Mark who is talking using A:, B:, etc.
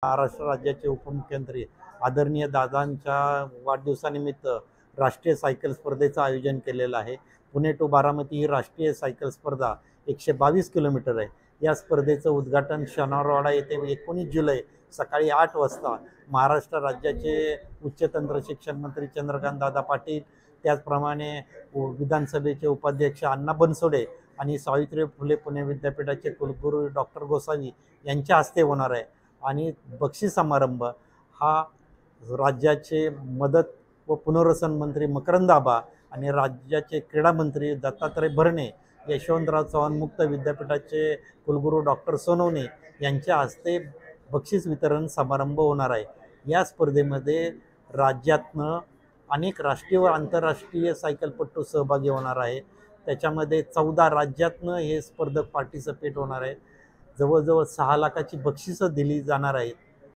A: महाराष्ट्र राज्याचे उपमुख्यमंत्री आदरणीय दादांच्या वाढदिवसानिमित्त राष्ट्रीय सायकल स्पर्धेचं आयोजन केलेलं आहे। पुणे टू बारामती ही राष्ट्रीय सायकल स्पर्धा 122 किलोमीटर आहे। या स्पर्धेचं उद्घाटन शनिवारवाडा येथे 19 जुलै सकाळी 8 वाजता महाराष्ट्र राज्याचे उच्च तंत्र शिक्षण मंत्री चंद्रकांत दादा पाटील, त्याचप्रमाणे विधानसभेचे उपाध्यक्ष अण्णा बनसोडे आणि सावित्रीबाई फुले पुणे विद्यापीठाचे कुलगुरू डॉक्टर गोसावी यांच्या हस्ते होणार आहे। आणि बक्षीस समारंभ हा राज्याचे मदत व पुनर्वसन मंत्री मकरंद आबा आणि राज्याचे क्रीडा मंत्री दत्तात्रय भरणे, यशवंतराव चव्हाण मुक्त विद्यापीठाचे कुलगुरू डॉक्टर सोनवणे यांच्या हस्ते बक्षीस वितरण समारंभ होणार आहे। या स्पर्धेमध्ये राज्यातनं अनेक राष्ट्रीय व आंतरराष्ट्रीय सायकलपटू सहभागी होणार आहे। त्याच्यामध्ये 14 राज्यातनं हे स्पर्धक पार्टिसिपेट होणार आहे। जवळजवळ 6 लाखाची बक्षिसं दिली जाणार आहेत।